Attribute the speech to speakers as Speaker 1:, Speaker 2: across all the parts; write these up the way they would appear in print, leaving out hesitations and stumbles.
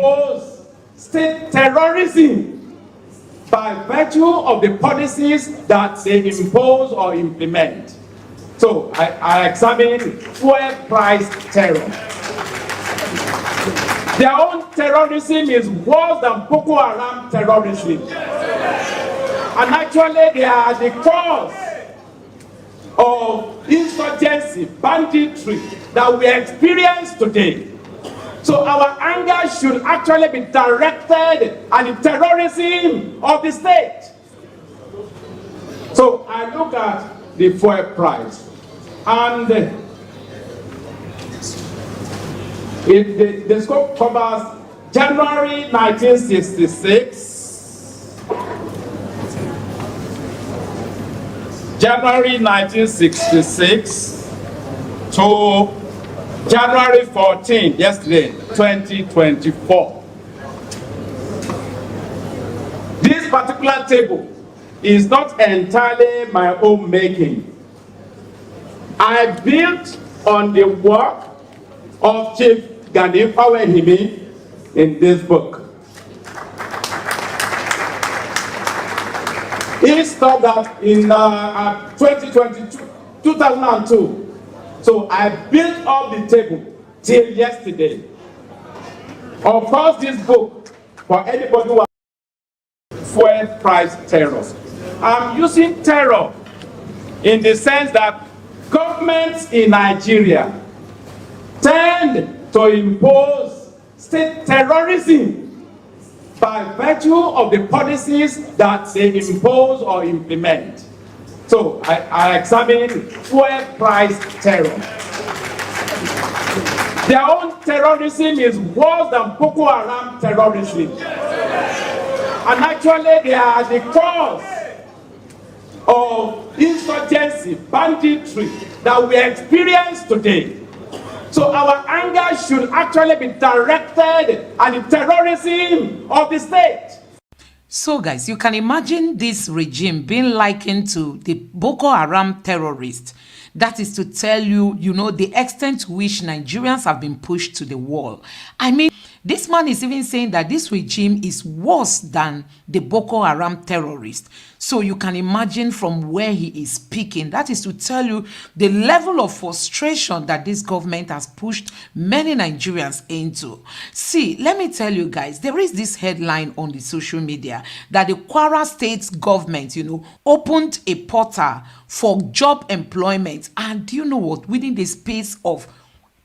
Speaker 1: impose state terrorism by virtue of the policies that they impose or implement. So I examine fuel price terror. Their own terrorism is worse than Boko Haram terrorism. And actually, they are the cause of insurgency, banditry that we experience today. So our anger should actually be directed at the terrorism of the state. So I look at the fuel price, and the scope covers January 1966, January 1966 to January 14, yesterday, 2024. This particular table is not entirely my own making. I built on the work of Chief Gani Fawehimi in this book. He stopped that in 2002. So I built up the table till yesterday. Of course, this book, for anybody who has fuel price terror. I'm using terror in the sense that governments in Nigeria tend to impose state terrorism by virtue of the policies that they impose or implement. So I examine fuel price terror. Their own terrorism is worse than Boko Haram terrorism. And actually, they are the cause of insurgency, banditry that we experience today. So our anger should actually be directed at the terrorism of the state.
Speaker 2: So guys, you can imagine this regime being likened to the Boko Haram terrorists. That is to tell you, the extent to which Nigerians have been pushed to the wall. I mean, this man is even saying that this regime is worse than the Boko Haram terrorists. So you can imagine from where he is speaking. That is to tell you the level of frustration that this government has pushed many Nigerians into. See, let me tell you guys, there is this headline on the social media that the Kwara State government, opened a portal for job employment. And do you know what? Within the space of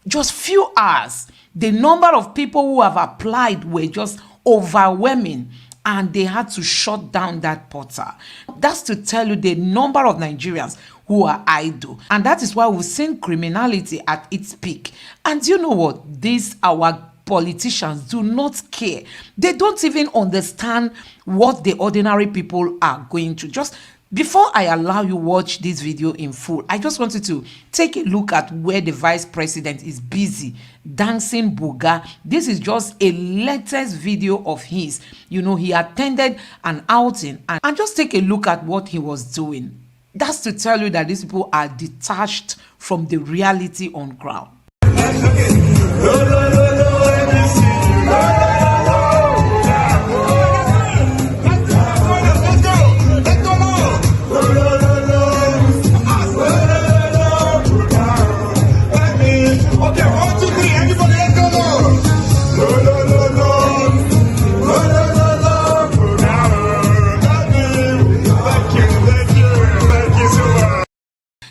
Speaker 2: just few hours, the number of people who have applied were just overwhelming, and they had to shut down that portal. That's to tell you the number of Nigerians who are idle. And that is why we've seen criminality at its peak. And you know what? These our politicians do not care. They don't even understand what the ordinary people are going to. Just before I allow you watch this video in full, I just wanted to take a look at where the vice president is busy dancing buga. This is just a latest video of his. He attended an outing, and just take a look at what he was doing. That's to tell you that these people are detached from the reality on ground.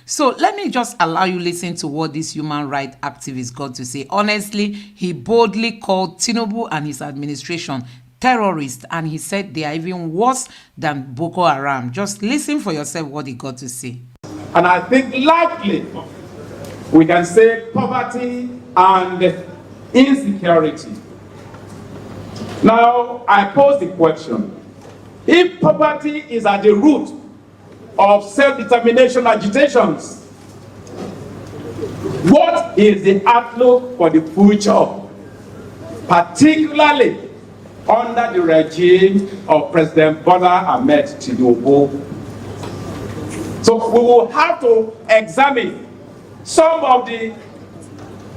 Speaker 2: So let me just allow you listen to what this human rights activist got to say. Honestly, he boldly called Tinubu and his administration terrorists, and he said they are even worse than Boko Haram. Just listen for yourself what he got to say.
Speaker 1: And I think likely we can say poverty and insecurity. Now, I pose the question, if poverty is at the root of self-determination agitations, what is the outlook for the future, particularly under the regime of President Bola Ahmed Tinubu? So we will have to examine some of the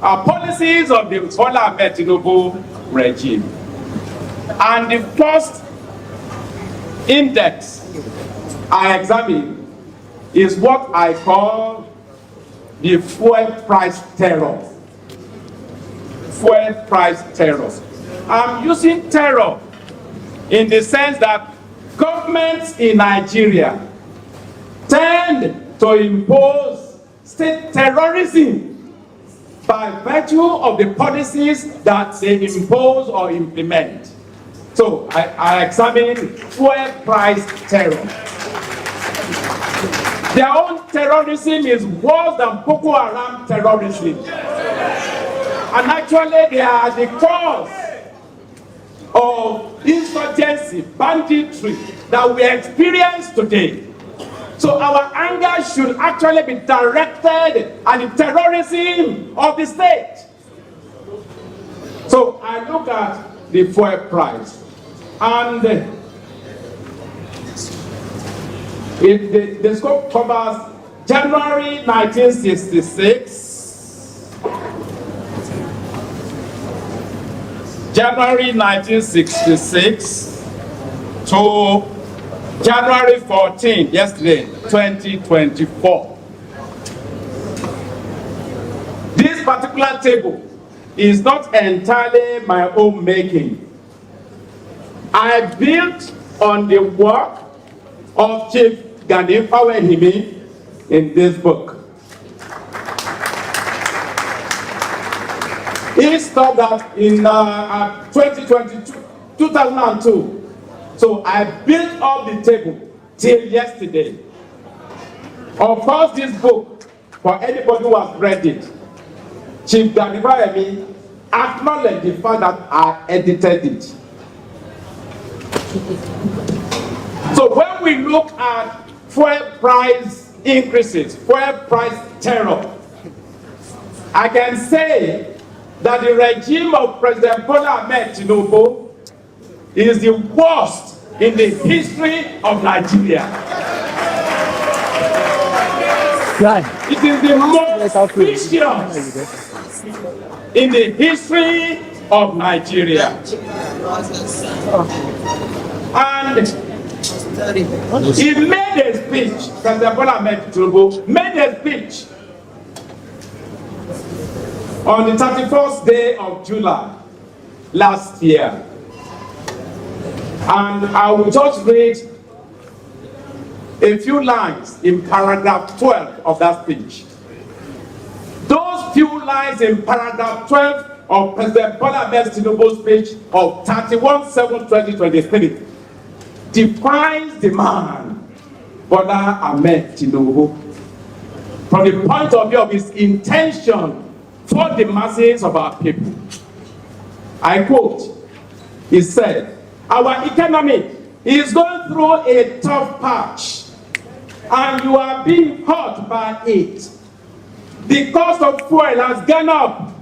Speaker 1: policies of the Bola Ahmed Tinubu regime. And the first index I examine is what I call the fuel price terror. Fuel price terror. I'm using terror in the sense that governments in Nigeria tend to impose state terrorism by virtue of the policies that they impose or implement. So I examine fuel price terror. Their own terrorism is worse than Boko Haram terrorism. And actually they are the cause of insurgency, banditry that we experience today. So our anger should actually be directed at the terrorism of the state. So I look at the fuel price, and the scope covers January 1966, January 1966 to January 14, yesterday, 2024. This particular table is not entirely my own making. I built on the work of Chief Gani Fawehimi in this book. He stopped that in 2002. So I built up the table till yesterday. Of course, this book, for anybody who has read it, Chief Gani Fawehimi acknowledged the fact that I edited it. So when we look at fuel price increases, fuel price terror, I can say that the regime of President Bola Ahmed Tinubu is the worst in the history of Nigeria. It is the most vicious in the history of Nigeria. And he made a speech, President Bola Ahmed Tinubu made a speech on the 31st day of July last year. And I will just read a few lines in paragraph 12 of that speech. Those few lines in paragraph 12 of President Bola Ahmed Tinubu's speech of 31/7/2023 defines the man, Bola Ahmed Tinubu, from the point of view of his intention for the masses of our people. I quote, he said, "Our economy is going through a tough patch, and you are being hurt by it. The cost of fuel has gone up.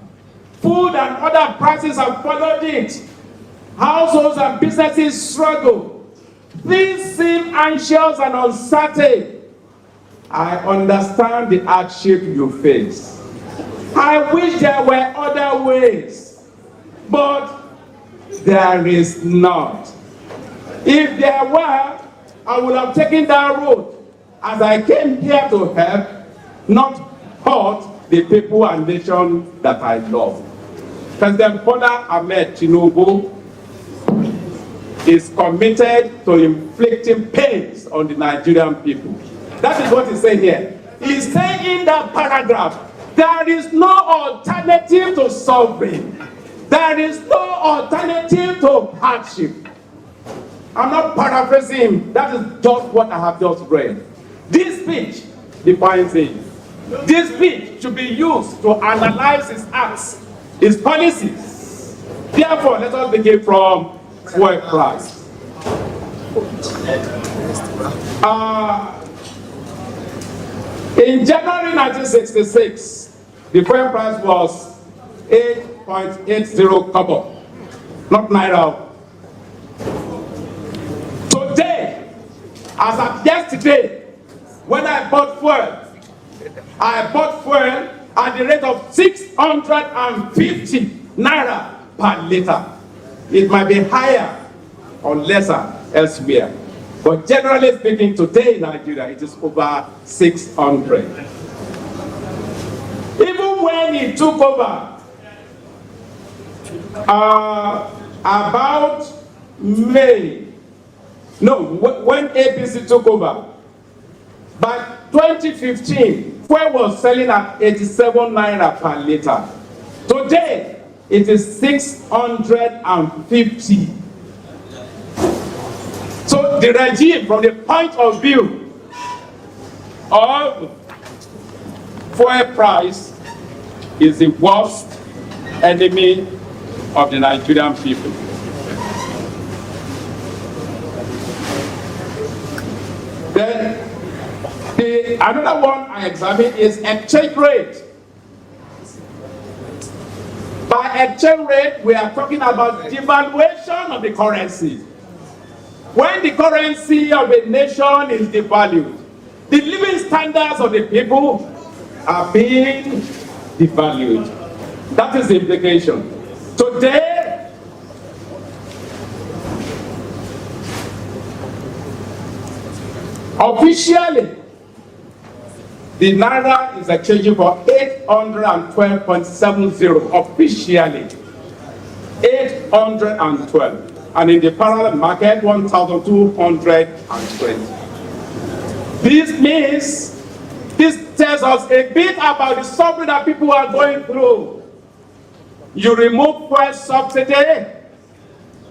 Speaker 1: Food and other prices have followed it. Households and businesses struggle. Things seem anxious and uncertain. I understand the hardship you face. I wish there were other ways, but there is not. If there were, I would have taken that road, as I came here to help, not hurt the people and nation that I love." President Bola Ahmed Tinubu is committed to inflicting pains on the Nigerian people. That is what he's saying here. He's saying in that paragraph, there is no alternative to suffering. There is no alternative to hardship. I'm not paraphrasing him. That is just what I have just read. This speech defines him. This speech should be used to analyze his acts, his policies. Therefore, let us begin from fuel price. In January 1966, the fuel price was 8.80 kobo, not naira. Today, as of yesterday, when I bought fuel at the rate of 650 naira per liter. It might be higher or lesser elsewhere. But generally speaking, today in Nigeria, it is over 600. Even when he took over, about May, no, when APC took over, by 2015, fuel was selling at 87 naira per liter. Today, it is 650. So the regime, from the point of view of fuel price, is the worst enemy of the Nigerian people. Then another one I examine is exchange rate. By exchange rate, we are talking about devaluation of the currency. When the currency of a nation is devalued, the living standards of the people are being devalued. That is the implication. Today, officially, the naira is exchanging for 812.70 officially. 812. And in the parallel market, 1,220. This tells us a bit about the suffering that people are going through. You remove fuel subsidy,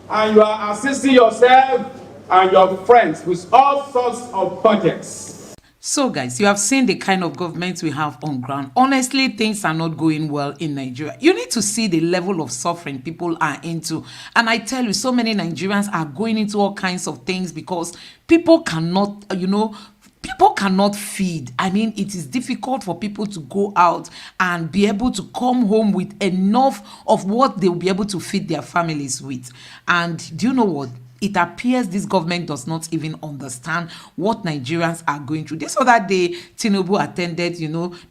Speaker 1: and you are assisting yourself and your friends with all sorts of budgets.
Speaker 2: So guys, you have seen the kind of government we have on ground. Honestly, things are not going well in Nigeria. You need to see the level of suffering people are into. And I tell you, so many Nigerians are going into all kinds of things because people cannot, people cannot feed. I mean, it is difficult for people to go out and be able to come home with enough of what they will be able to feed their families with. And do you know what? It appears this government does not even understand what Nigerians are going through. This other day, Tinubu attended,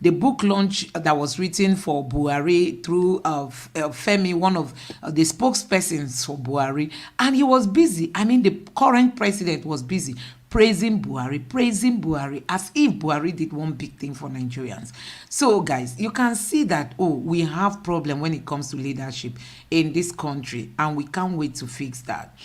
Speaker 2: the book launch that was written for Buhari through Femi, one of the spokespersons for Buhari, and he was busy. I mean, the current president was busy praising Buhari, as if Buhari did one big thing for Nigerians. So, guys, you can see that, we have problem when it comes to leadership in this country, and we can't wait to fix that.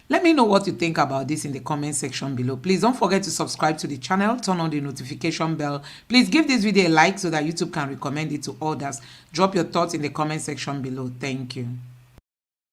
Speaker 2: Let me know what you think about this in the comment section below. Please don't forget to subscribe to the channel, turn on the notification bell. Please give this video a like so that YouTube can recommend it to others. Drop your thoughts in the comment section below. Thank you.